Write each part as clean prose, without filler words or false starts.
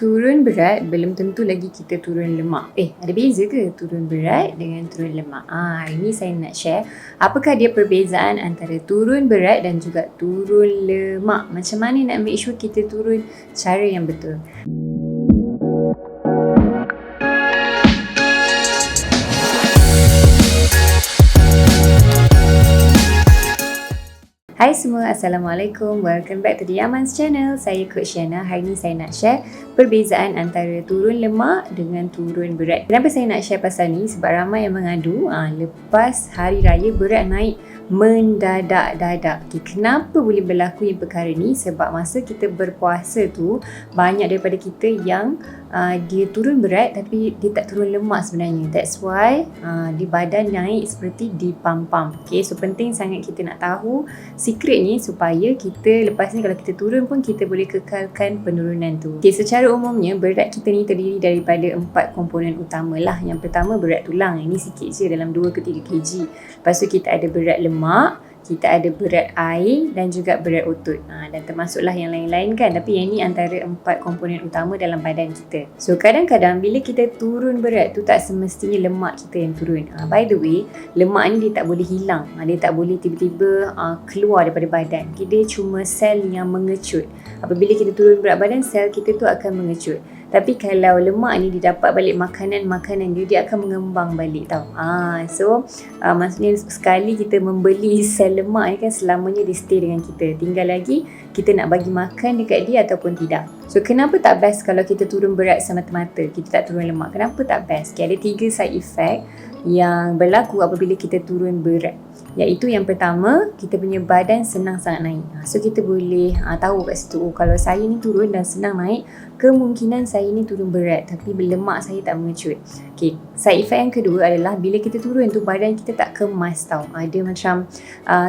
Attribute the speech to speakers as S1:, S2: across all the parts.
S1: Turun berat belum tentu lagi kita turun lemak. Ada beza ke turun berat dengan turun lemak? Hari ni saya nak share apakah dia perbezaan antara turun berat dan juga turun lemak. Macam mana nak make sure kita turun cara yang betul. Hai semua, Assalamualaikum. Welcome back to the Yaman's channel. Saya Coach Shana. Hari ni saya nak share perbezaan antara turun lemak dengan turun berat. Kenapa saya nak share pasal ni? Sebab ramai yang mengadu lepas hari raya berat naik mendadak-dadak. Kenapa boleh berlaku yang perkara ni? Sebab masa kita berpuasa tu banyak daripada kita yang dia turun berat tapi dia tak turun lemak sebenarnya. That's why di badan naik seperti dipam-pam. So penting sangat kita nak tahu secret ni supaya kita lepas ni kalau kita turun pun kita boleh kekalkan penurunan tu. Secara umumnya berat kita ni terdiri daripada 4 komponen utama lah. Yang pertama berat tulang. Ini sikit je dalam 2 ke 3 kg. Lepas tu kita ada berat lemak, kita ada berat air dan juga berat otot. Dan termasuklah yang lain-lain kan. Tapi yang ni antara 4 komponen utama dalam badan kita. So kadang-kadang bila kita turun berat tu tak semestinya lemak kita yang turun. By the way, lemak ni dia tak boleh hilang. Dia tak boleh tiba-tiba keluar daripada badan. Dia cuma sel yang mengecut. Apabila kita turun berat badan, sel kita tu akan mengecut. Tapi kalau lemak ni dia dapat balik makanan dia akan mengembang balik tau. Maksudnya sekali kita membeli sel lemak ni kan selamanya dia stay dengan kita. Tinggal lagi kita nak bagi makan dekat dia ataupun tidak. So kenapa tak best kalau kita turun berat semata-mata, kita tak turun lemak? Kenapa tak best? Ada 3 side effect yang berlaku apabila kita turun berat. Iaitu yang pertama, kita punya badan senang sangat naik. So kita boleh tahu kat situ, kalau saya ni turun dan senang naik, kemungkinan saya ni turun berat tapi lemak saya tak mengecut. Side effect yang kedua adalah bila kita turun tu badan kita tak kemas tau. Dia macam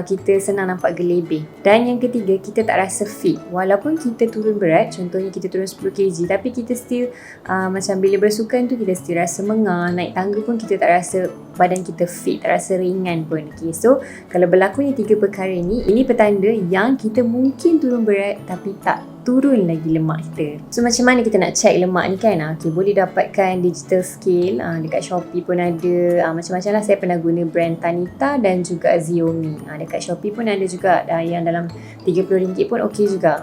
S1: kita senang nampak gelebih. Dan yang ketiga, kita tak rasa fit. Walaupun kita turun berat, contohnya kita turun 10 kg, tapi kita still macam bila bersukan tu kita still rasa mengar. Naik tangga pun kita tak rasa badan kita fit, tak rasa ringan pun. So kalau berlakunya 3 perkara ni, ini petanda yang kita mungkin turun berat tapi tak turun lagi lemak kita. So macam mana kita nak check lemak ni kan? Boleh dapatkan digital scale. Dekat Shopee pun ada. Macam-macam lah. Saya pernah guna brand Tanita dan juga Xiaomi. Dekat Shopee pun ada juga yang dalam RM30 pun okey juga.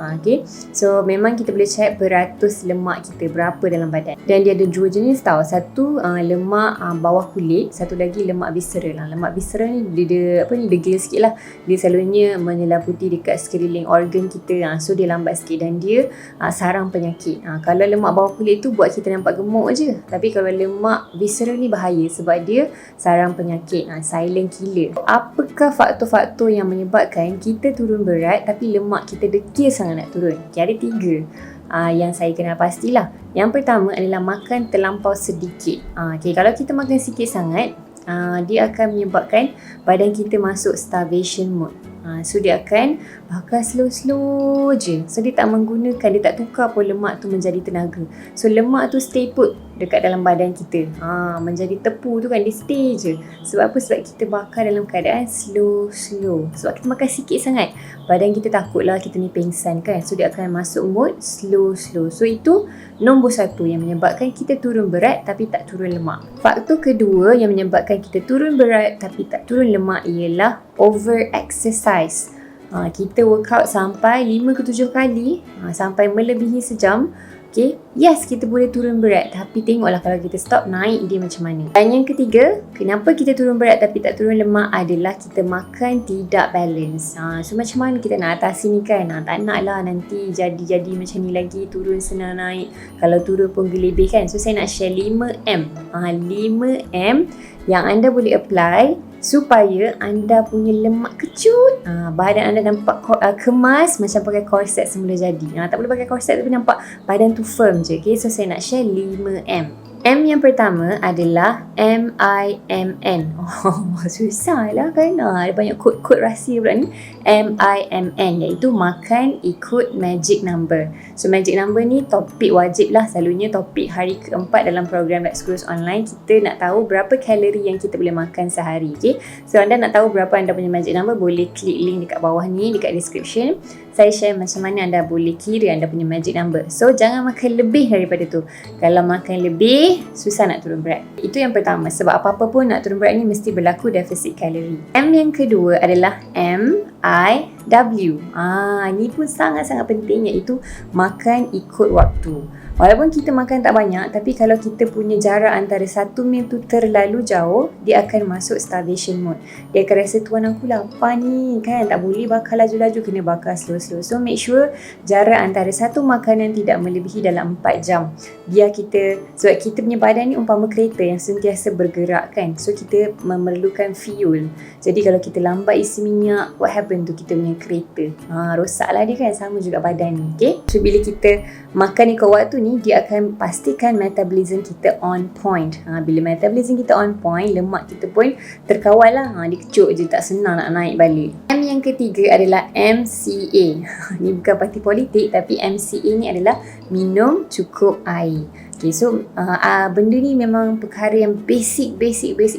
S1: So memang kita boleh check beratus lemak kita berapa dalam badan. Dan dia ada 2 jenis tau. Satu lemak bawah kulit, satu lagi lemak visceral. Lemak visceral ni dia degil sikit lah. Dia selalunya menyelaputi dekat sekeliling organ kita. So dia lambat sikit dan dia sarang penyakit. Kalau lemak bawah kulit tu buat kita nampak gemuk je. Tapi kalau lemak visceral ni bahaya sebab dia sarang penyakit, silent killer. Apakah faktor-faktor yang menyebabkan kita turun berat tapi lemak kita degil sangat nak turun? Ada 3 yang saya kenal pastilah. Yang pertama adalah makan terlampau sedikit. Kalau kita makan sikit sangat, dia akan menyebabkan badan kita masuk starvation mode. So dia akan bakar slow-slow je. So dia tak menggunakan, dia tak tukar pun lemak tu menjadi tenaga. So lemak tu stay put dekat dalam badan kita. Menjadi tepu tu kan, dia stay je. Sebab apa? Sebab kita bakar dalam keadaan slow-slow. Sebab kita makan sikit sangat, badan kita takutlah kita ni pengsan kan. So dia akan masuk mode slow-slow. So itu nombor 1 yang menyebabkan kita turun berat tapi tak turun lemak. Faktor kedua yang menyebabkan kita turun berat tapi tak turun lemak ialah over exercise. Kita workout sampai 5 ke 7 kali, sampai melebihi sejam. Yes, kita boleh turun berat, tapi tengoklah kalau kita stop, naik dia macam mana. Dan yang ketiga, kenapa kita turun berat tapi tak turun lemak adalah kita makan tidak balance. So macam mana kita nak atasi ni kan? Tak nak lah nanti jadi macam ni lagi, turun senang naik, kalau turun pun gelebih kan. So saya nak share 5M 5M yang anda boleh apply supaya anda punya lemak kecut, badan anda nampak kemas macam pakai korset semula jadi. Tak boleh pakai korset tapi nampak badan tu firm je. So saya nak share 5M. M yang pertama adalah MIMN. Susah lah kan. Ada banyak kod-kod rahsia pula ni. MIMN, iaitu makan ikut magic number. So magic number ni topik wajib lah, selalunya topik hari keempat dalam program Let's Cruise Online. Kita nak tahu berapa kalori yang kita boleh makan sehari. Okay? So anda nak tahu berapa anda punya magic number, boleh klik link dekat bawah ni, dekat description. Saya share macam mana anda boleh kira anda punya magic number. So jangan makan lebih daripada tu. Kalau makan lebih, susah nak turun berat. Itu yang pertama. Sebab apa-apa pun nak turun berat ni mesti berlaku defisit kalori. M yang kedua adalah MIW. Ni pun sangat-sangat penting, iaitu makan ikut waktu. Walaupun kita makan tak banyak, tapi kalau kita punya jarak antara satu meal tu terlalu jauh, dia akan masuk starvation mode. Dia akan rasa, tuan aku lapar ni kan, tak boleh bakar laju-laju, kena bakar slow-slow. So make sure jarak antara satu makanan tidak melebihi dalam 4 jam. Biar kita, sebab kita punya badan ni umpama kereta yang sentiasa bergerak kan. So kita memerlukan fuel. Jadi kalau kita lambat isi minyak, what happen tu kita punya kereta? Rosaklah dia kan, sama juga badan ni. Okay? So bila kita makan ikut waktu ni, dia akan pastikan metabolism kita on point. Bila metabolism kita on point, lemak kita pun terkawal lah. Dia kecut je, tak senang nak naik balik. M yang ketiga adalah MCA. Ni bukan parti politik, tapi MCA ni adalah minum cukup air. Okay, so benda ni memang perkara yang basic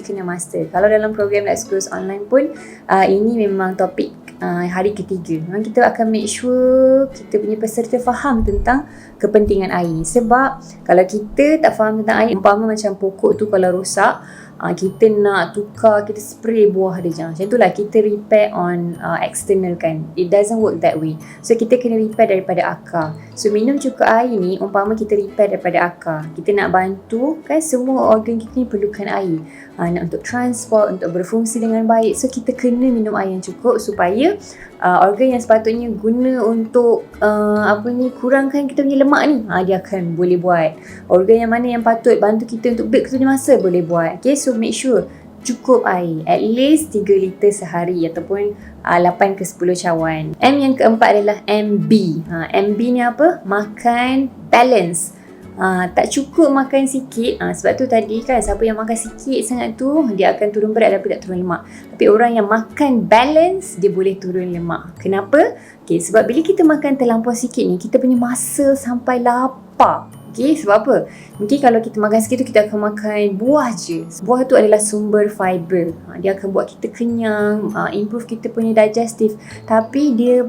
S1: kena master. Kalau dalam program Let's Cruise Online pun, ini memang topik hari ketiga. Memang kita akan make sure kita punya peserta faham tentang kepentingan air. Sebab kalau kita tak faham tentang air, umpama macam pokok tu kalau rosak, kita nak tukar, kita spray buah dia je. Macam itulah kita repair on external kan. It doesn't work that way. So kita kena repair daripada akar. So minum cukup air ni, umpama kita repair daripada akar. Kita nak bantu kan, semua organ kita ni perlukan air. Nak untuk transport, untuk berfungsi dengan baik. So kita kena minum air yang cukup supaya organ yang sepatutnya guna untuk kurangkan kita punya lemak ni, dia akan boleh buat. Organ yang mana yang patut bantu kita untuk build kita punya masa, boleh buat. Okay, so make sure cukup air, at least 3 liter sehari ataupun 8 ke 10 cawan. M yang keempat adalah MB. MB ni apa? Makan balance. Tak cukup makan sikit. Sebab tu tadi kan, siapa yang makan sikit sangat tu, dia akan turun berat tapi tak turun lemak. Tapi orang yang makan balance, dia boleh turun lemak. Kenapa? Okay, sebab bila kita makan terlampau sikit ni, kita punya muscle sampai lapar. Okay, sebab apa? Mungkin kalau kita makan sikit tu, kita akan makan buah je. Buah tu adalah sumber fiber. Dia akan buat kita kenyang, improve kita punya digestive. Tapi dia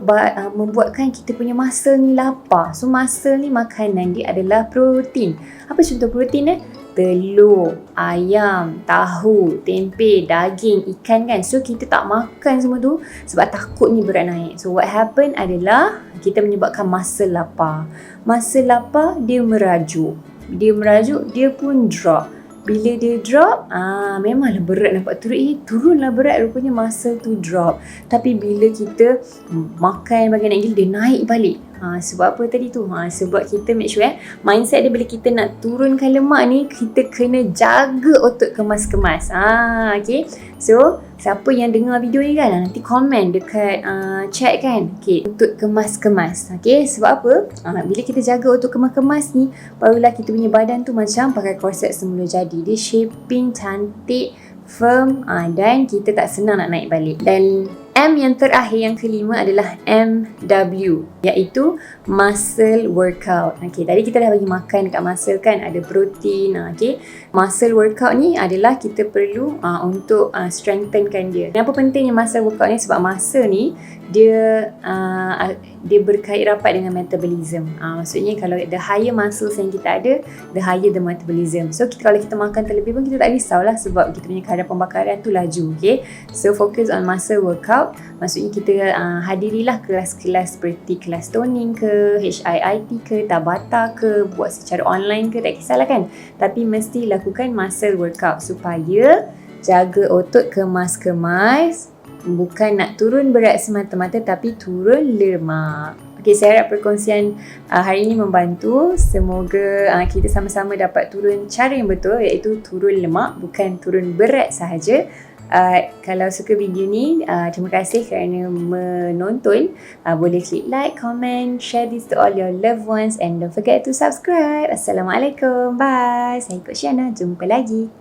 S1: membuatkan kita punya muscle ni lapar. So muscle ni makanan dia adalah protein. Apa contoh protein telur, ayam, tahu, tempe, daging, ikan kan. So kita tak makan semua tu sebab takut ni berat naik. So what happen adalah kita menyebabkan muscle lapar. Muscle lapar, dia merajuk. Dia pun drop. Bila dia drop, memanglah berat nampak turun. Turunlah berat, rupanya muscle tu drop. Tapi bila kita makan bagian gila, dia naik balik. Sebab apa tadi tu? Sebab kita make sure mindset dia, bila kita nak turunkan lemak ni, kita kena jaga otot kemas-kemas. Okay. So siapa yang dengar video ni kan, nanti komen dekat chat kan. Okay, otot kemas-kemas. Okay, sebab apa? Bila kita jaga otot kemas-kemas ni, barulah kita punya badan tu macam pakai korset semula jadi. Dia shaping cantik, firm, dan kita tak senang nak naik balik. Dan M yang terakhir, yang kelima adalah MW, iaitu muscle workout. Okay, tadi kita dah bagi makan dekat muscle kan, ada protein. Okay, muscle workout ni adalah kita perlu untuk strengthenkan dia. Kenapa pentingnya muscle workout ni? Sebab muscle ni dia berkait rapat dengan metabolism. Maksudnya kalau the higher muscles yang kita ada, the higher the metabolism. So kalau kita makan terlebih pun kita tak risaulah, sebab kita punya kadar pembakaran tu laju. Okay, so focus on muscle workout. Maksudnya kita hadirilah kelas-kelas seperti kelas toning ke, HIIT ke, Tabata ke, buat secara online ke, tak kisahlah kan. Tapi mesti lakukan muscle workout supaya jaga otot kemas-kemas. Bukan nak turun berat semata-mata, tapi turun lemak. Okay, saya harap perkongsian hari ini membantu. Semoga kita sama-sama dapat turun cara yang betul, iaitu turun lemak, bukan turun berat sahaja. Kalau suka video ni, terima kasih kerana menonton. Boleh klik like, comment, share this to all your loved ones, and don't forget to subscribe. Assalamualaikum. Bye. Saya Coach Shana. Jumpa lagi.